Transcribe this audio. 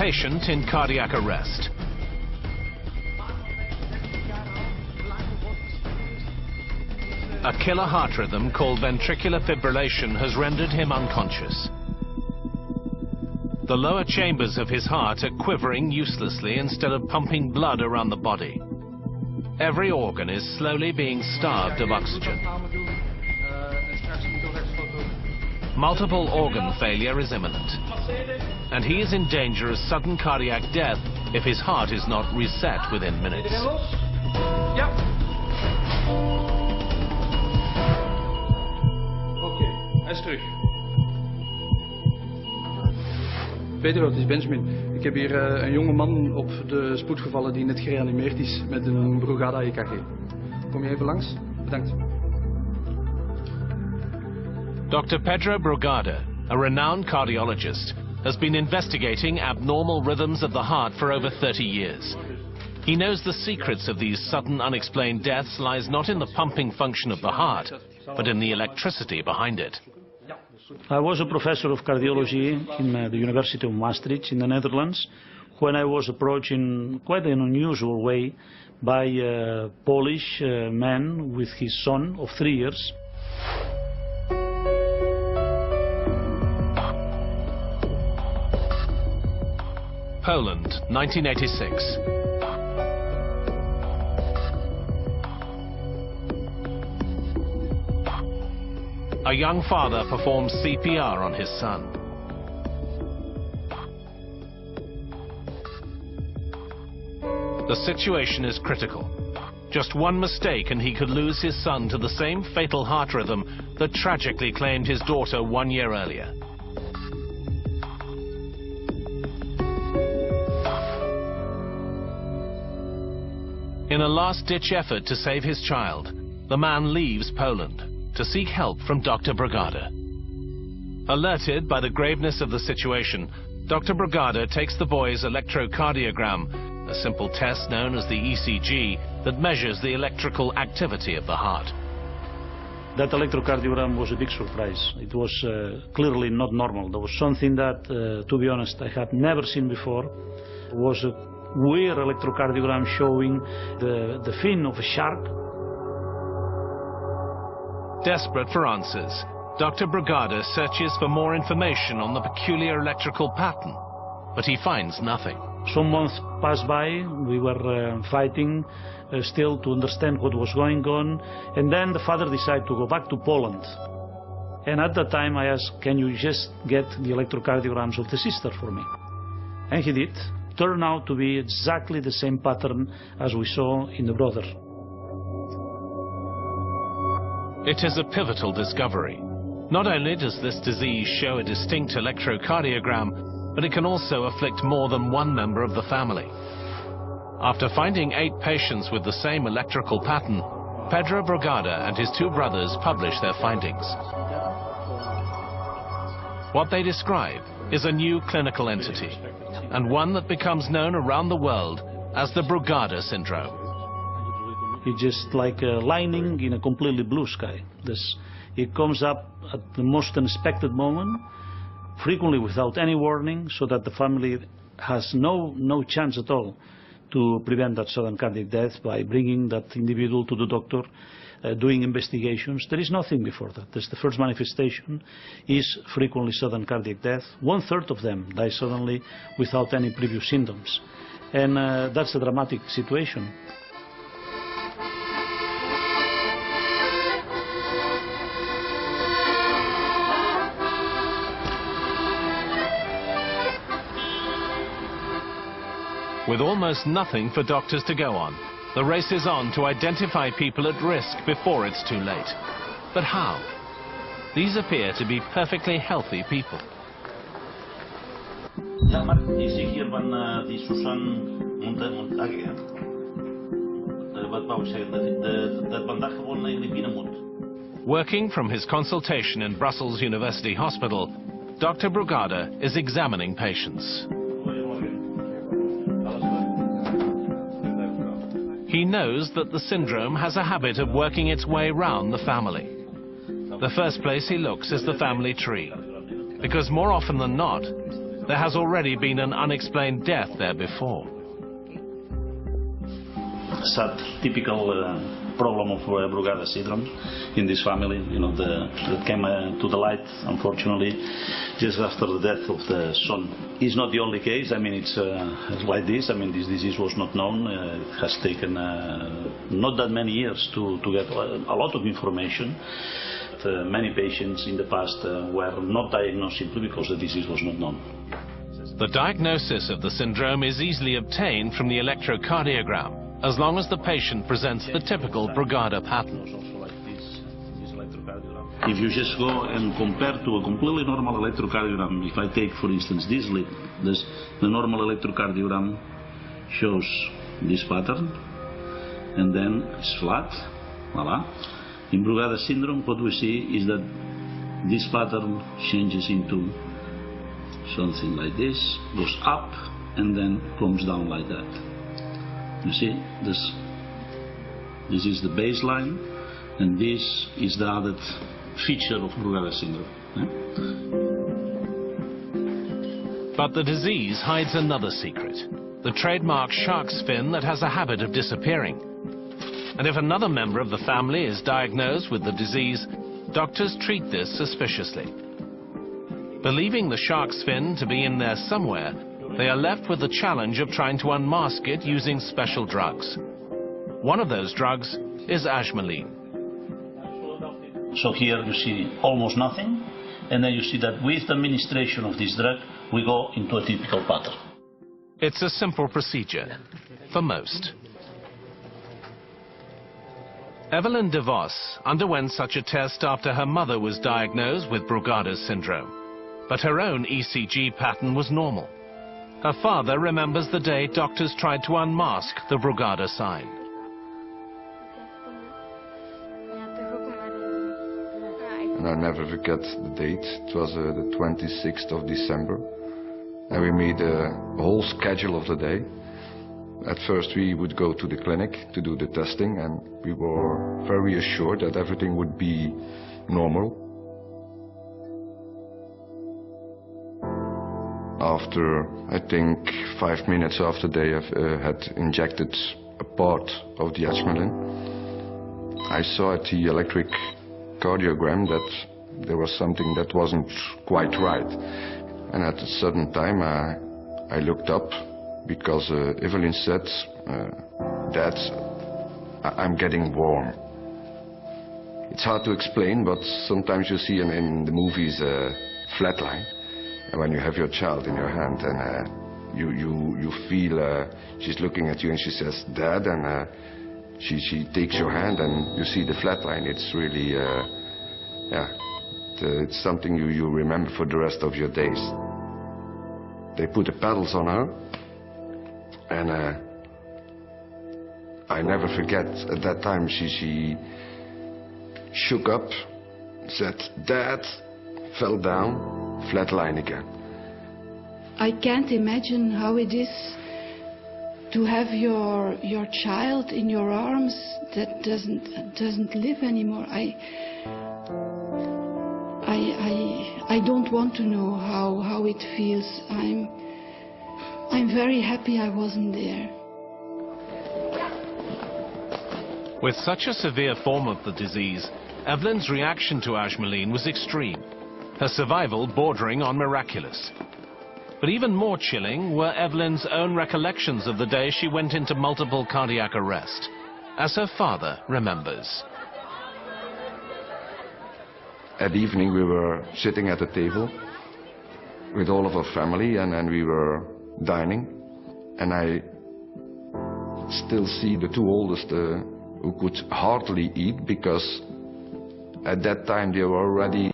patient in cardiac arrest. A killer heart rhythm called ventricular fibrillation has rendered him unconscious. The lower chambers of his heart are quivering uselessly instead of pumping blood around the body. Every organ is slowly being starved of oxygen. Multiple organ failure is imminent, and he is in danger of sudden cardiac death if his heart is not reset within minutes. Hij is terug. Peter, het is Benjamin. Ik heb hier een jonge man op de spoed gevallen die net gereanimeerd is met een Brugada EKG. Kom je even langs? Bedankt. Dr. Pedro Brugada, a renowned cardiologist, has been investigating abnormal rhythms of the heart for over 30 years. He knows the secrets of these sudden unexplained deaths lies not in the pumping function of the heart, but in the electricity behind it. I was a professor of cardiology in the University of Maastricht in the Netherlands when I was approached in quite an unusual way by a Polish man with his son of 3 years. Poland, 1986. A young father performs CPR on his son. The situation is critical. Just one mistake and he could lose his son to the same fatal heart rhythm that tragically claimed his daughter 1 year earlier. In a last-ditch effort to save his child, the man leaves Poland to seek help from Dr. Brugada. Alerted by the graveness of the situation, Dr. Brugada takes the boy's electrocardiogram, a simple test known as the ECG that measures the electrical activity of the heart. That electrocardiogram was a big surprise. It was clearly not normal. There was something that, to be honest, I had never seen before. It was a weird electrocardiogram showing the fin of a shark. Desperate for answers, Dr. Brugada searches for more information on the peculiar electrical pattern, but he finds nothing. Some months passed by, we were fighting still to understand what was going on, and then the father decided to go back to Poland. And at that time I asked, can you just get the electrocardiograms of the sister for me? And he did. Turned out to be exactly the same pattern as we saw in the brother. It is a pivotal discovery. Not only does this disease show a distinct electrocardiogram, but it can also afflict more than one member of the family. After finding 8 patients with the same electrical pattern, Pedro Brugada and his 2 brothers publish their findings. What they describe is a new clinical entity, and one that becomes known around the world as the Brugada syndrome. It's just like a lightning in a completely blue sky. It comes up at the most unexpected moment, frequently without any warning, so that the family has no chance at all to prevent that sudden cardiac death by bringing that individual to the doctor, doing investigations. There is nothing before that. That's the first manifestation is frequently sudden cardiac death. 1/3 of them die suddenly without any previous symptoms. And that's a dramatic situation. With almost nothing for doctors to go on, the race is on to identify people at risk before it's too late. But how? These appear to be perfectly healthy people. Working from his consultation in Brussels University Hospital, Dr. Brugada is examining patients. He knows that the syndrome has a habit of working its way round the family. The first place he looks is the family tree, because more often than not, there has already been an unexplained death there before. Sad, typical problem of Brugada syndrome in this family, you know, that came to the light, unfortunately, just after the death of the son. It's not the only case. I mean, it's like this. I mean, this disease was not known. It has taken not that many years to get a lot of information. Many patients in the past were not diagnosed simply because the disease was not known. The diagnosis of the syndrome is easily obtained from the electrocardiogram, as long as the patient presents the typical Brugada pattern. If you just go and compare to a completely normal electrocardiogram, if I take, for instance, this lead, the normal electrocardiogram shows this pattern, and then it's flat, voila. In Brugada syndrome, what we see is that this pattern changes into something like this, goes up, and then comes down like that. You see, this is the baseline, and this is the added feature of Brugada syndrome. But the disease hides another secret, the trademark shark's fin that has a habit of disappearing. And if another member of the family is diagnosed with the disease, doctors treat this suspiciously. Believing the shark's fin to be in there somewhere, they are left with the challenge of trying to unmask it using special drugs. One of those drugs is Ajmaline. So here you see almost nothing, and then you see that with the administration of this drug, we go into a typical pattern. It's a simple procedure, for most. Evelyn de Vos underwent such a test after her mother was diagnosed with Brugada syndrome, but her own ECG pattern was normal. Her father remembers the day doctors tried to unmask the Brugada sign. And I'll never forget the date. It was the 26th of December. And we made a whole schedule of the day. At first we would go to the clinic to do the testing, and we were very assured that everything would be normal. After, I think, 5 minutes after they had injected a part of the Ajmaline, I saw at the electric cardiogram that there was something that wasn't quite right. And at a certain time I looked up, because Evelyn said, Dad, I'm getting warm. It's hard to explain, but sometimes you see in the movies a flatline. And when you have your child in your hand and you feel she's looking at you and she says, Dad, and she takes your hand and you see the flatline. It's really, it's something you remember for the rest of your days. They put the pedals on her, and I never forget, at that time she shook up, said, Dad, fell down, flatline again. I can't imagine how it is to have your child in your arms that doesn't live anymore. I don't want to know how it feels. I'm very happy I wasn't there. With such a severe form of the disease, Evelyn's reaction to Ajmaline was extreme, her survival bordering on miraculous. But even more chilling were Evelyn's own recollections of the day she went into multiple cardiac arrest, as her father remembers. At evening we were sitting at a table with all of our family, and we were dining, and I still see the two oldest who could hardly eat, because at that time they were already